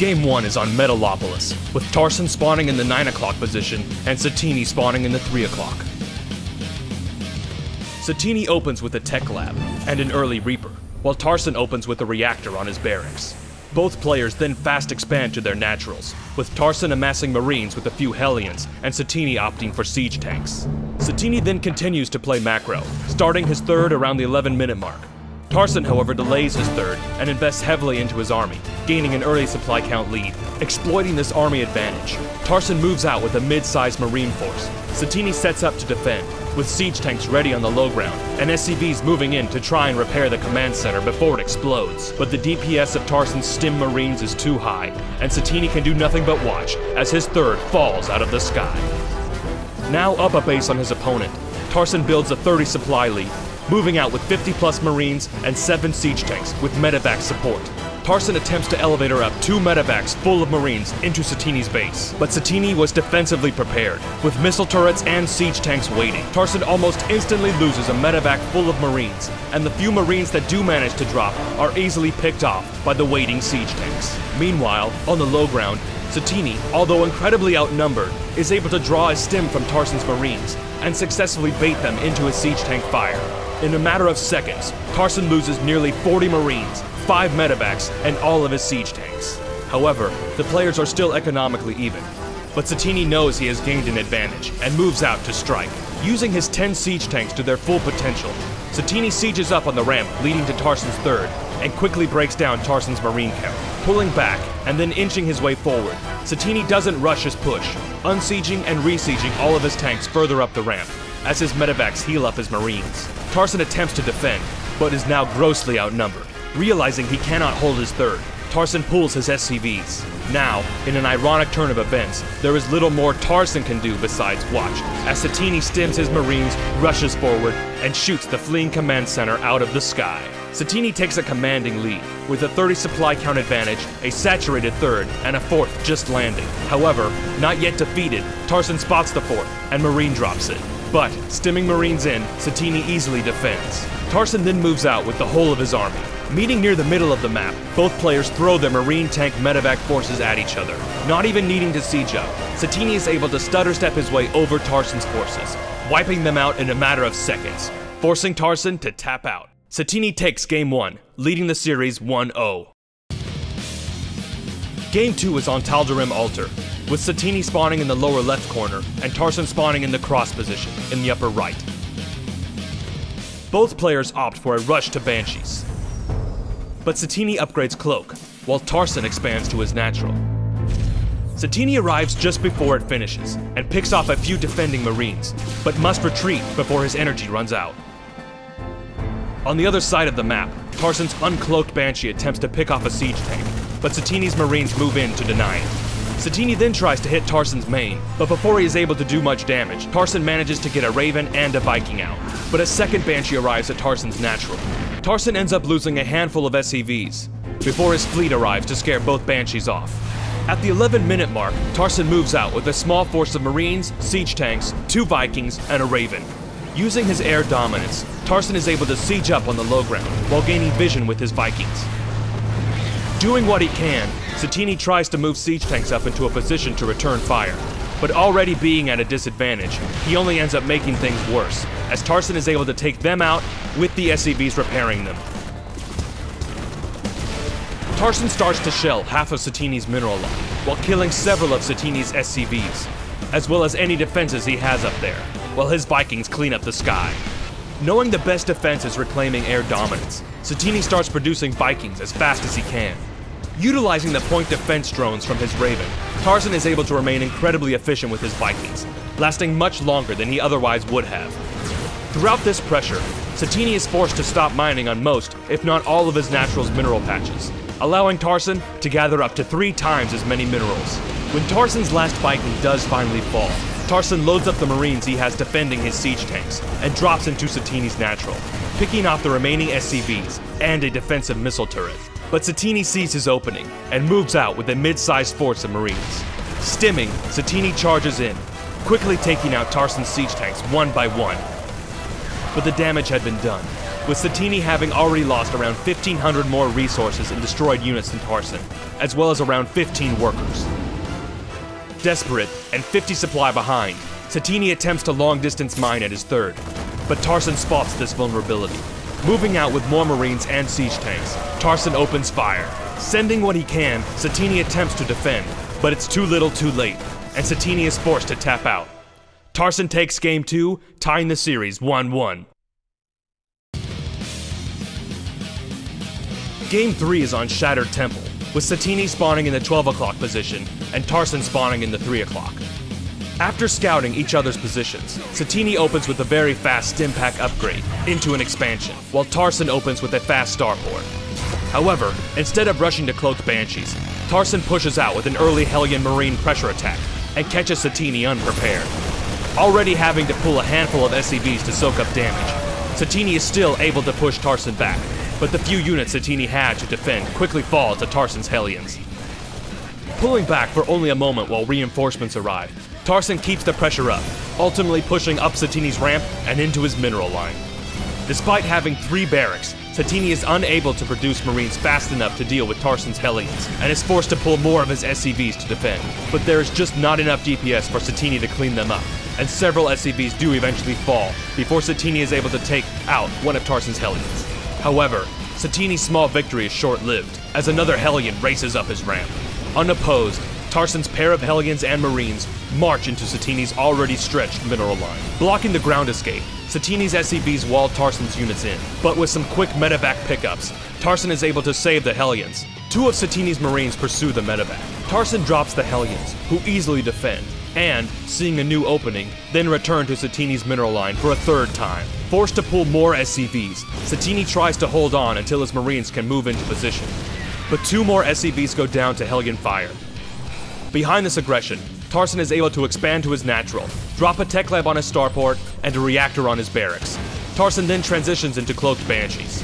Game 1 is on Metalopolis, with Tarson spawning in the 9 o'clock position and Satiini spawning in the 3 o'clock. Satiini opens with a tech lab and an early Reaper, while Tarson opens with a reactor on his barracks. Both players then fast expand to their naturals, with Tarson amassing Marines with a few Hellions and Satiini opting for siege tanks. Satiini then continues to play macro, starting his third around the 11-minute mark. Tarson, however, delays his third and invests heavily into his army, gaining an early supply count lead. Exploiting this army advantage, Tarson moves out with a mid-sized Marine force. Satiini sets up to defend, with siege tanks ready on the low ground, and SCVs moving in to try and repair the command center before it explodes. But the DPS of Tarson's stim Marines is too high, and Satiini can do nothing but watch as his third falls out of the sky. Now up a base on his opponent, Tarson builds a 30 supply lead, moving out with 50+ Marines and 7 siege tanks with medevac support. Tarson attempts to elevator up 2 medevacs full of Marines into Satiini's base, but Satiini was defensively prepared, with missile turrets and siege tanks waiting. Tarson almost instantly loses a medevac full of Marines, and the few Marines that do manage to drop are easily picked off by the waiting siege tanks. Meanwhile, on the low ground, Satiini, although incredibly outnumbered, is able to draw a stim from Tarson's Marines and successfully bait them into his siege tank fire. In a matter of seconds, Tarson loses nearly 40 Marines, 5 medevacs, and all of his siege tanks. However, the players are still economically even, but Satiini knows he has gained an advantage and moves out to strike. Using his 10 siege tanks to their full potential, Satiini sieges up on the ramp leading to Tarson's third and quickly breaks down Tarson's Marine count. Pulling back and then inching his way forward, Satiini doesn't rush his push, unsieging and resieging all of his tanks further up the ramp as his medevacs heal up his Marines. Tarson attempts to defend, but is now grossly outnumbered. Realizing he cannot hold his third, Tarson pulls his SCVs. Now, in an ironic turn of events, there is little more Tarson can do besides watch, as Satiini stims his Marines, rushes forward, and shoots the fleeing command center out of the sky. Satiini takes a commanding lead, with a 30 supply count advantage, a saturated third, and a fourth just landing. However, not yet defeated, Tarson spots the fourth, and Marine drops it. But, stimming Marines in, Satiini easily defends. Tarson then moves out with the whole of his army. Meeting near the middle of the map, both players throw their Marine tank medevac forces at each other. Not even needing to siege up, Satiini is able to stutter step his way over Tarson's forces, wiping them out in a matter of seconds, forcing Tarson to tap out. Satiini takes Game 1, leading the series 1-0. Game 2 is on Tal'Darim Altar, with Satiini spawning in the lower left corner and Tarson spawning in the cross position in the upper right. Both players opt for a rush to Banshees, but Satiini upgrades Cloak, while Tarson expands to his natural. Satiini arrives just before it finishes, and picks off a few defending Marines, but must retreat before his energy runs out. On the other side of the map, Tarson's uncloaked Banshee attempts to pick off a siege tank, but Satiini's Marines move in to deny it. Satiini then tries to hit Tarson's main, but before he is able to do much damage, Tarson manages to get a Raven and a Viking out. But a second Banshee arrives at Tarson's natural. Tarson ends up losing a handful of SCVs, before his fleet arrives to scare both Banshees off. At the 11-minute mark, Tarson moves out with a small force of Marines, siege tanks, 2 Vikings, and a Raven. Using his air dominance, Tarson is able to siege up on the low ground, while gaining vision with his Vikings. Doing what he can, Satiini tries to move siege tanks up into a position to return fire, but already being at a disadvantage, he only ends up making things worse, as Tarson is able to take them out with the SCVs repairing them. Tarson starts to shell half of Satiini's mineral line, while killing several of Satiini's SCVs, as well as any defenses he has up there, while his Vikings clean up the sky. Knowing the best defense is reclaiming air dominance, Satiini starts producing Vikings as fast as he can. Utilizing the point defense drones from his Raven, Tarson is able to remain incredibly efficient with his Vikings, lasting much longer than he otherwise would have. Throughout this pressure, Satiini is forced to stop mining on most, if not all of his natural's mineral patches, allowing Tarson to gather up to 3 times as many minerals. When Tarson's last Viking does finally fall, Tarson loads up the Marines he has defending his siege tanks and drops into Satiini's natural, picking off the remaining SCVs and a defensive missile turret. But Satiini sees his opening and moves out with a mid-sized force of Marines. Stimming, Satiini charges in, quickly taking out Tarson's siege tanks one by one. But the damage had been done, with Satiini having already lost around 1,500 more resources and destroyed units than Tarson, as well as around 15 workers. Desperate, and 50 supply behind, Satiini attempts to long-distance mine at his third, but Tarson spots this vulnerability. Moving out with more Marines and siege tanks, Tarson opens fire. Sending what he can, Satiini attempts to defend, but it's too little too late, and Satiini is forced to tap out. Tarson takes Game 2, tying the series 1-1. Game 3 is on Shattered Temple, with Satiini spawning in the 12 o'clock position and Tarson spawning in the 3 o'clock. After scouting each other's positions, Satiini opens with a very fast stim pack upgrade into an expansion, while Tarson opens with a fast starport. However, instead of rushing to cloaked Banshees, Tarson pushes out with an early Hellion Marine pressure attack and catches Satiini unprepared. Already having to pull a handful of SCVs to soak up damage, Satiini is still able to push Tarson back, but the few units Satiini had to defend quickly fall to Tarson's Hellions. Pulling back for only a moment while reinforcements arrive, Tarson keeps the pressure up, ultimately pushing up Satiini's ramp and into his mineral line. Despite having 3 barracks, Satiini is unable to produce Marines fast enough to deal with Tarson's Hellions, and is forced to pull more of his SCVs to defend. But there is just not enough DPS for Satiini to clean them up, and several SCVs do eventually fall before Satiini is able to take out one of Tarson's Hellions. However, Satiini's small victory is short-lived, as another Hellion races up his ramp. Unopposed, Tarson's pair of Hellions and Marines march into Satiini's already stretched mineral line. Blocking the ground escape, Satiini's SCVs wall Tarson's units in, but with some quick medevac pickups, Tarson is able to save the Hellions. 2 of Satiini's Marines pursue the medevac. Tarson drops the Hellions, who easily defend, and, seeing a new opening, then return to Satiini's mineral line for a third time. Forced to pull more SCVs, Satiini tries to hold on until his Marines can move into position. But 2 more SCVs go down to Hellion fire. Behind this aggression, Tarson is able to expand to his natural, drop a tech lab on his starport, and a reactor on his barracks. Tarson then transitions into cloaked Banshees.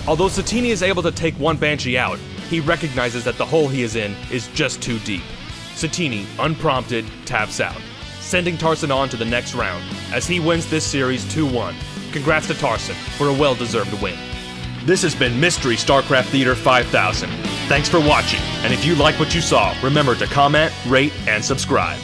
Although Satiini is able to take one Banshee out, he recognizes that the hole he is in is just too deep. Satiini, unprompted, taps out, sending Tarson on to the next round, as he wins this series 2-1. Congrats to Tarson for a well-deserved win. This has been Mystery StarCraft Theater 5000. Thanks for watching, and if you like what you saw, remember to comment, rate, and subscribe.